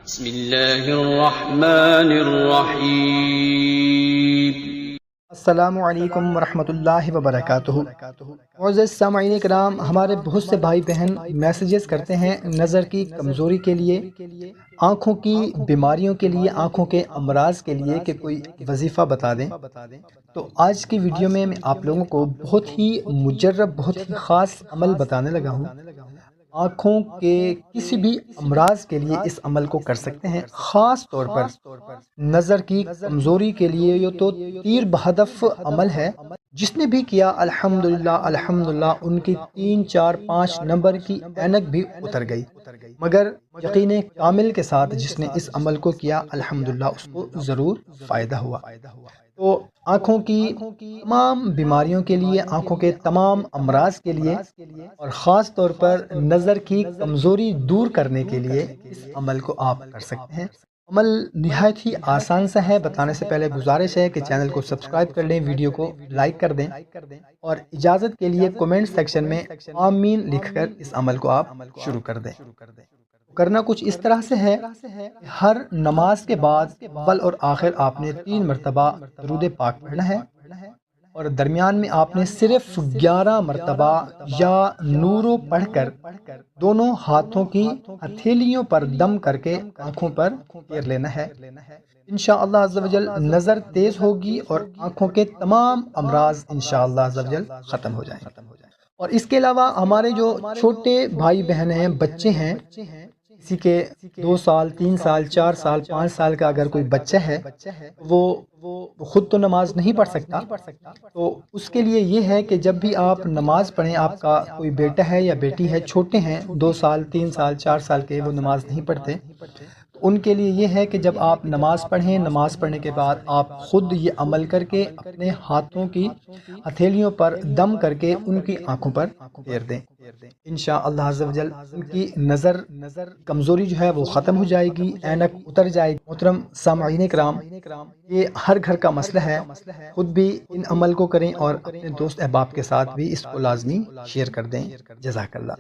بسم اللہ الرحمن الرحیم۔ السلام علیکم ورحمۃ اللہ وبرکاتہ۔ معزز سامعین کرام، ہمارے بہت سے بھائی بہن میسیجز کرتے ہیں نظر کی کمزوری کے لیے، آنکھوں کی بیماریوں کے لیے، آنکھوں کے امراض کے لیے کہ کوئی وظیفہ بتا دیں۔ تو آج کی ویڈیو میں آپ لوگوں کو بہت ہی مجرب، بہت ہی خاص عمل بتانے لگا ہوں۔ آنکھوں کے کسی بھی امراض کے لیے اس عمل کو کر سکتے ہیں، خاص طور پر نظر کی کمزوری کے لیے یہ تو تیر بہدف عمل ہے۔ جس نے بھی کیا الحمدللہ الحمدللہ، ان کی 3، 4، 5 نمبر کی اینک بھی اتر گئی۔ مگر یقین کامل کے ساتھ جس نے اس عمل کو کیا الحمدللہ اس کو ضرور فائدہ ہوا۔ تو آنکھوں کی تمام بیماریوں کے لیے، آنکھوں کے تمام امراض کے لیے اور خاص طور پر نظر کی کمزوری دور کرنے کے لیے اس عمل کو آپ کر سکتے ہیں۔ عمل نہایت ہی آسان سا ہے۔ بتانے سے پہلے گزارش ہے کہ چینل کو سبسکرائب کر لیں، ویڈیو کو لائک کر دیں اور اجازت کے لیے کومنٹ سیکشن میں آمین لکھ کر اس عمل کو آپ شروع کر دیں۔ کرنا کچھ اس طرح سے ہے، ہر نماز کے بعد اول اور آخر آپ نے 3 مرتبہ درود پاک پڑھنا ہے اور درمیان میں آپ نے صرف 11 مرتبہ یا نورو پڑھ کر دونوں ہاتھوں کی ہتھیلیوں پر دم کر کے آنکھوں پر پھیر لینا ہے۔ انشاءاللہ عز و جل نظر تیز ہوگی اور آنکھوں کے تمام امراض انشاءاللہ عز و جل ختم ہو جائیں گے۔ اور اس کے علاوہ ہمارے جو چھوٹے بھائی بہن ہیں، بچے ہیں، کسی کے 2 سال، 3 سال، 4 سال، 5 سال کا اگر کوئی بچہ ہے، وہ خود تو نماز نہیں پڑھ سکتا، تو اس کے لیے یہ ہے کہ جب بھی آپ نماز پڑھیں، آپ کا کوئی بیٹا ہے یا بیٹی ہے، چھوٹے ہیں، 2 سال، 3 سال، 4 سال کے، وہ نماز نہیں پڑھتے، تو ان کے لیے یہ ہے کہ جب آپ نماز پڑھیں، نماز پڑھنے کے بعد آپ خود یہ عمل کر کے اپنے ہاتھوں کی ہتھیلیوں پر دم کر کے ان کی آنکھوں پر پھیر دیں۔ انشاءاللہ عز و جل ان کی نظر کمزوری جو ہے وہ ختم ہو جائے گی، اینک اتر جائے گی۔ محترم سامعین کرام، یہ ہر گھر کا مسئلہ ہے، خود بھی ان عمل کو کریں اور اپنے دوست احباب کے ساتھ بھی اس کو لازمی شیئر کر دیں۔ جزاک اللہ۔